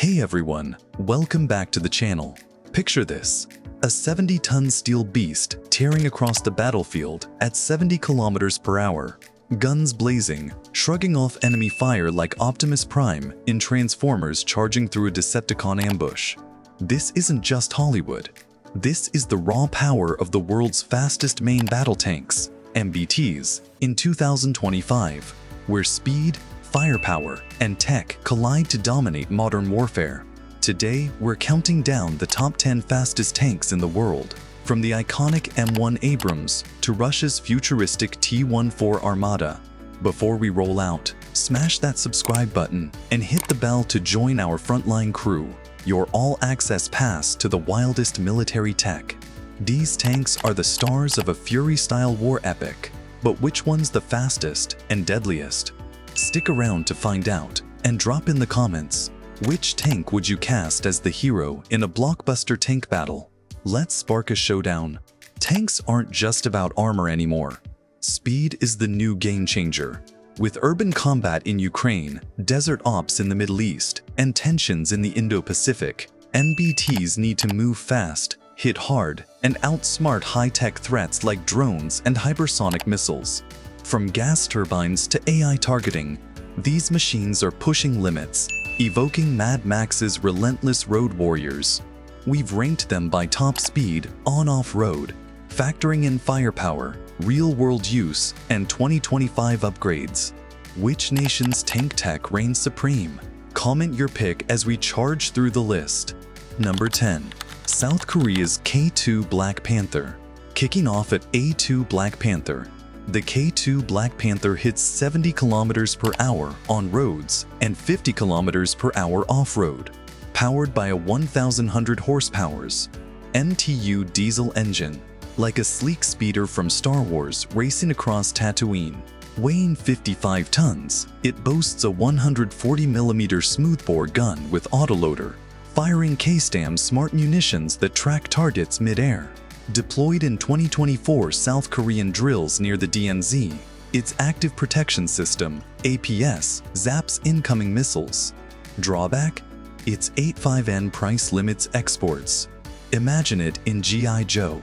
Hey everyone, welcome back to the channel. Picture this, a 70-ton steel beast tearing across the battlefield at 70 kilometers per hour, guns blazing, shrugging off enemy fire like Optimus Prime in Transformers charging through a Decepticon ambush. This isn't just Hollywood. This is the raw power of the world's fastest main battle tanks, MBTs, in 2025, where speed, firepower, and tech collide to dominate modern warfare. Today, we're counting down the top 10 fastest tanks in the world, from the iconic M1 Abrams to Russia's futuristic T-14 Armata. Before we roll out, smash that subscribe button and hit the bell to join our frontline crew, your all-access pass to the wildest military tech. These tanks are the stars of a Fury-style war epic, but which one's the fastest and deadliest? Stick around to find out, and drop in the comments, which tank would you cast as the hero in a blockbuster tank battle? Let's spark a showdown. Tanks aren't just about armor anymore. Speed is the new game changer. With urban combat in Ukraine, desert ops in the Middle East, and tensions in the Indo-Pacific, MBTs need to move fast, hit hard, and outsmart high-tech threats like drones and hypersonic missiles. From gas turbines to AI targeting, these machines are pushing limits, evoking Mad Max's relentless road warriors. We've ranked them by top speed, on-off-road, factoring in firepower, real-world use, and 2025 upgrades. Which nation's tank tech reigns supreme? Comment your pick as we charge through the list. Number 10. South Korea's K2 Black Panther. Kicking off at A2 Black Panther. The K2 Black Panther hits 70 kilometers per hour on roads and 50 kilometers per hour off-road, powered by a 1,100 horsepower's MTU diesel engine, like a sleek speeder from Star Wars racing across Tatooine. Weighing 55 tons, it boasts a 140mm smoothbore gun with autoloader, firing K-STAM smart munitions that track targets mid-air. Deployed in 2024 South Korean drills near the DMZ, its active protection system, APS, zaps incoming missiles. Drawback? Its 85N price limits exports. Imagine it in G.I. Joe.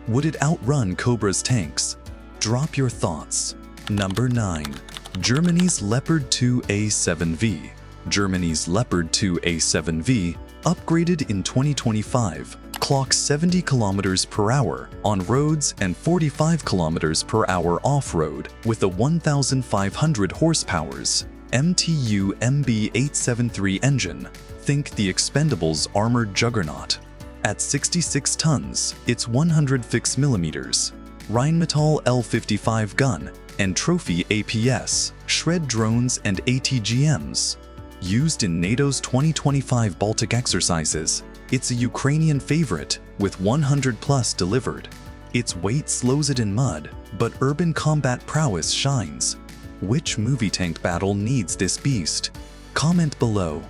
Would it outrun Cobra's tanks? Drop your thoughts. Number 9. Germany's Leopard 2A7V. Germany's Leopard 2A7V, upgraded in 2025, clocks 70 kilometers per hour on roads and 45 kilometers per hour off-road with a 1,500 horsepower's MTU MB873 engine. Think the Expendables armored juggernaut. At 66 tons, its 106mm Rheinmetall L55 gun and trophy APS shred drones and ATGMs. Used in NATO's 2025 Baltic exercises, it's a Ukrainian favorite with 100+ delivered. Its weight slows it in mud, but urban combat prowess shines. Which movie tank battle needs this beast? Comment below.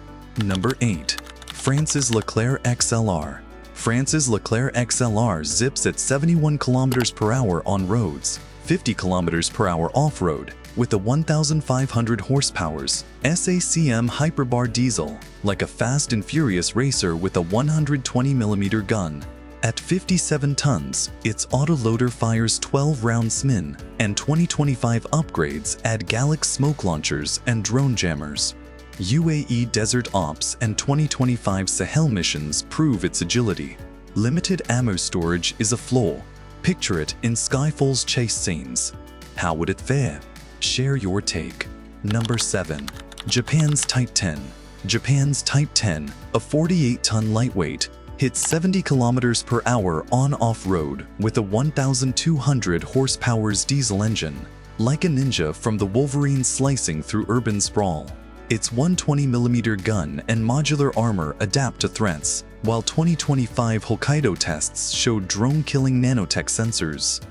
Number 8. France's Leclerc XLR. France's Leclerc XLR zips at 71 kilometers per hour on roads, 50 kilometers per hour off-road, with a 1,500 horsepower's SACM Hyperbar diesel, like a fast and furious racer with a 120mm gun. At 57 tons, its autoloader fires 12-round SMIN, and 2025 upgrades add Galax smoke launchers and drone jammers. UAE Desert Ops and 2025 Sahel missions prove its agility. Limited ammo storage is a flaw. Picture it in Skyfall's chase scenes. How would it fare? Share your take. Number 7. Japan's Type 10. Japan's Type 10, a 48-ton lightweight, hits 70 kilometers per hour on off-road with a 1,200 horsepower's diesel engine, like a ninja from the Wolverine slicing through urban sprawl. Its 120mm gun and modular armor adapt to threats, while 2025 Hokkaido tests showed drone-killing nanotech sensors.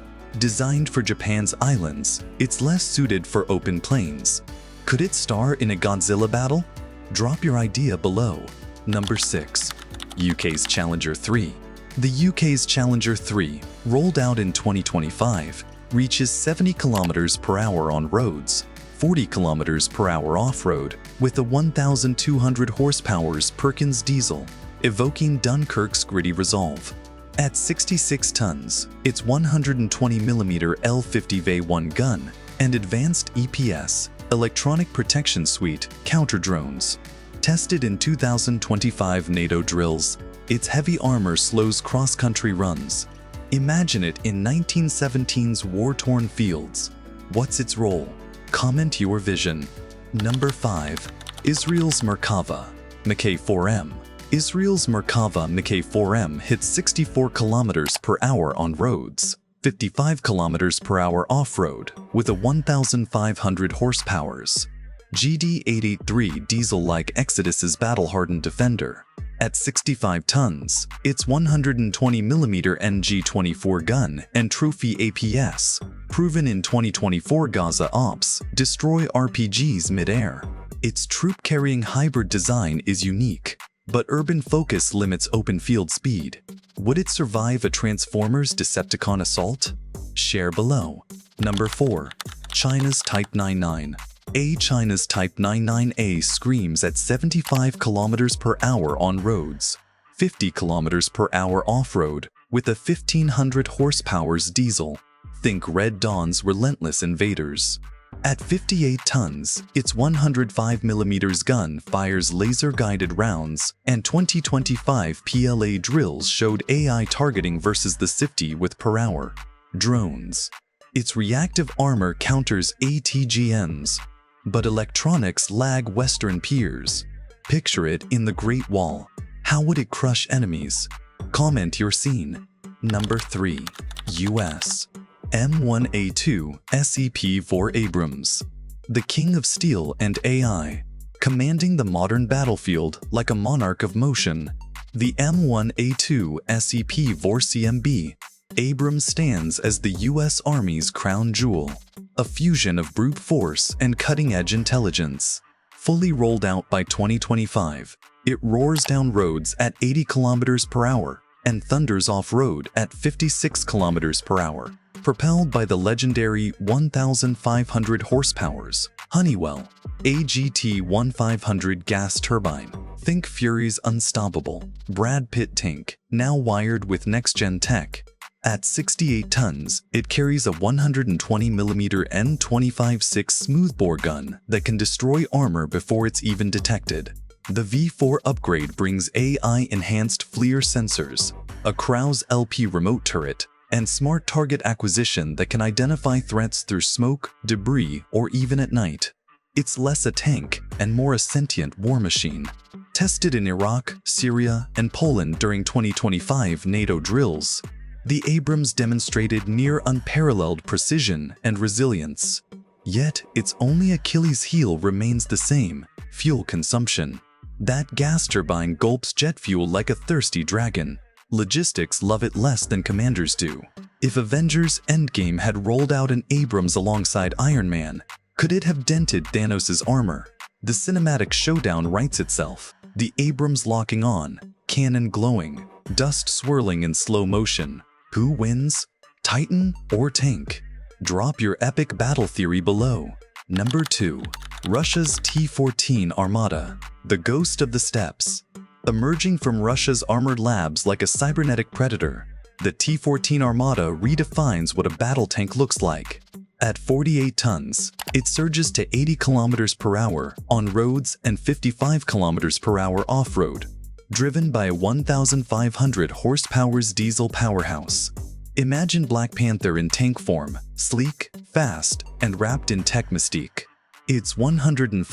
Designed for Japan's islands, it's less suited for open plains. Could it star in a Godzilla battle? Drop your idea below. Number 6. UK's Challenger 3. The UK's Challenger 3, rolled out in 2025, reaches 70 kilometers per hour on roads, 40 kilometers per hour off-road with a 1,200 horsepower's Perkins diesel, evoking Dunkirk's gritty resolve. At 66 tons, its 120mm L50V1 gun and advanced EPS, electronic protection suite, counter-drones. Tested in 2025 NATO drills, its heavy armor slows cross-country runs. Imagine it in 1917's war-torn fields. What's its role? Comment your vision. Number 5. Israel's Merkava Mk 4M. Israel's Merkava Mk 4M hits 64 kilometers per hour on roads, 55 kilometers per hour off-road with a 1,500 horsepowers. GD883 diesel-like Exodus's battle-hardened defender. At 65 tons, its 120mm NG-24 gun and trophy APS, proven in 2024 Gaza Ops, destroy RPGs mid-air. Its troop-carrying hybrid design is unique, but urban focus limits open field speed. Would it survive a Transformers Decepticon assault? Share below. Number 4. China's Type 99. China's Type 99A screams at 75 kilometers per hour on roads, 50 kilometers per hour off-road with a 1,500 horsepower's diesel. Think Red Dawn's relentless invaders. At 58 tons, its 105mm gun fires laser-guided rounds, and 2025 PLA drills showed AI targeting versus the 50 with per hour. Drones. Its reactive armor counters ATGMs, but electronics lag Western peers. Picture it in the Great Wall. How would it crush enemies? Comment your scene. Number 3. US. M1A2 SEP-4 Abrams. The king of steel and AI, commanding the modern battlefield like a monarch of motion. The M1A2 SEP-4 CMB Abrams stands as the U.S. Army's crown jewel, a fusion of brute force and cutting-edge intelligence. Fully rolled out by 2025, it roars down roads at 80 kilometers per hour and thunders off-road at 56 kilometers per hour, propelled by the legendary 1,500 horsepowers Honeywell AGT-1500 gas turbine. Think Fury's unstoppable Brad Pitt tank, now wired with next-gen tech. At 68 tons, it carries a 120mm N25-6 smoothbore gun that can destroy armor before it's even detected. The V4 upgrade brings AI-enhanced FLIR sensors, a Krauss LP remote turret, and smart target acquisition that can identify threats through smoke, debris, or even at night. It's less a tank and more a sentient war machine. Tested in Iraq, Syria, and Poland during 2025 NATO drills, the Abrams demonstrated near unparalleled precision and resilience. Yet, its only Achilles heel remains the same: fuel consumption. That gas turbine gulps jet fuel like a thirsty dragon. Logistics love it less than commanders do. If Avengers Endgame had rolled out an Abrams alongside Iron Man, could it have dented Thanos' armor? The cinematic showdown writes itself. The Abrams locking on, cannon glowing, dust swirling in slow motion. Who wins? Titan or tank? Drop your epic battle theory below. Number 2. Russia's T-14 Armata, the ghost of the steppes. Emerging from Russia's armored labs like a cybernetic predator, the T-14 Armata redefines what a battle tank looks like. At 48 tons, it surges to 80 kilometers per hour on roads and 55 kilometers per hour off-road, driven by a 1,500 horsepower's diesel powerhouse. Imagine Black Panther in tank form, sleek, fast, and wrapped in tech mystique. Its 105mm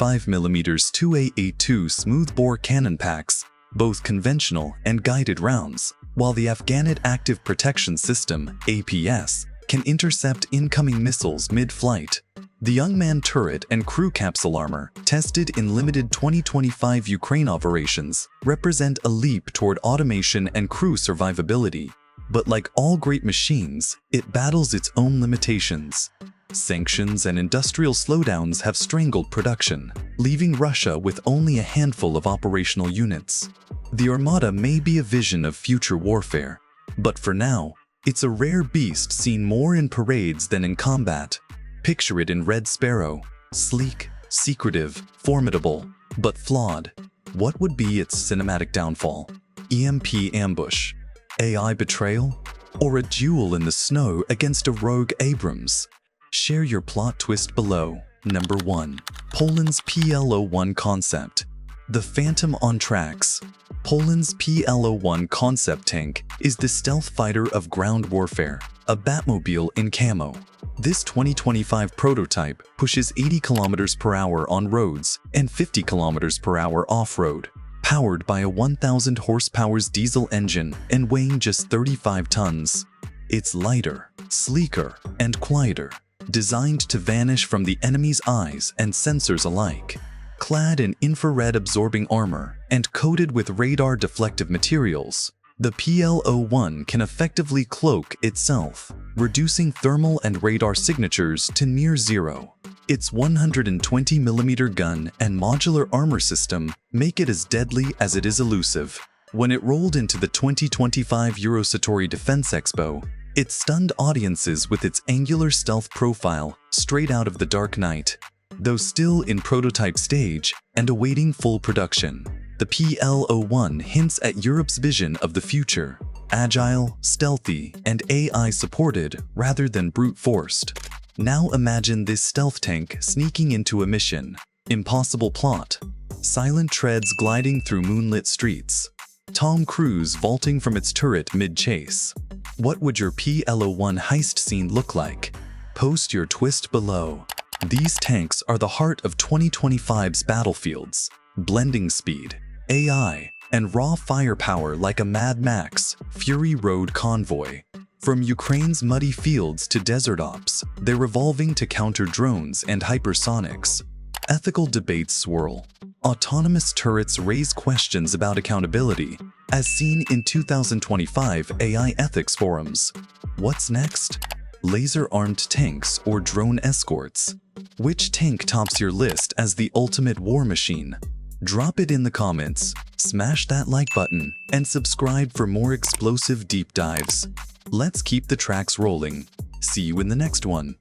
2A82 smoothbore cannon packs both conventional and guided rounds, while the Afghanit Active Protection System (APS) can intercept incoming missiles mid-flight. The Youngman turret and crew capsule armor, tested in limited 2025 Ukraine operations, represent a leap toward automation and crew survivability. But like all great machines, it battles its own limitations. Sanctions and industrial slowdowns have strangled production, leaving Russia with only a handful of operational units. The Armata may be a vision of future warfare, but for now, it's a rare beast seen more in parades than in combat. Picture it in Red Sparrow, Sleek, secretive, formidable, but flawed. What would be its cinematic downfall? EMP ambush, AI betrayal, or a duel in the snow against a rogue Abrams? Share your plot twist below. Number 1. Poland's PL-01 concept. The Phantom on tracks. Poland's PL-01 concept tank is the stealth fighter of ground warfare, a Batmobile in camo. This 2025 prototype pushes 80 km per hour on roads and 50 km per hour off-road, powered by a 1,000 horsepower diesel engine and weighing just 35 tons. It's lighter, sleeker, and quieter, designed to vanish from the enemy's eyes and sensors alike. Clad in infrared-absorbing armor and coated with radar-deflective materials, the PL-01 can effectively cloak itself, reducing thermal and radar signatures to near zero. Its 120mm gun and modular armor system make it as deadly as it is elusive. When it rolled into the 2025 Eurosatory Defense Expo, it stunned audiences with its angular stealth profile straight out of The Dark Knight. Though still in prototype stage and awaiting full production, the PL-01 hints at Europe's vision of the future: agile, stealthy, and AI-supported rather than brute-forced. Now imagine this stealth tank sneaking into a mission. Impossible plot. Silent treads gliding through moonlit streets. Tom Cruise vaulting from its turret mid-chase. What would your PL-01 heist scene look like? Post your twist below. These tanks are the heart of 2025's battlefields, blending speed, AI, and raw firepower like a Mad Max Fury Road convoy. From Ukraine's muddy fields to desert ops, they're evolving to counter drones and hypersonics. Ethical debates swirl. Autonomous turrets raise questions about accountability, as seen in 2025 AI ethics forums. What's next? Laser-armed tanks or drone escorts? Which tank tops your list as the ultimate war machine? Drop it in the comments, smash that like button, and subscribe for more explosive deep dives. Let's keep the tracks rolling. See you in the next one.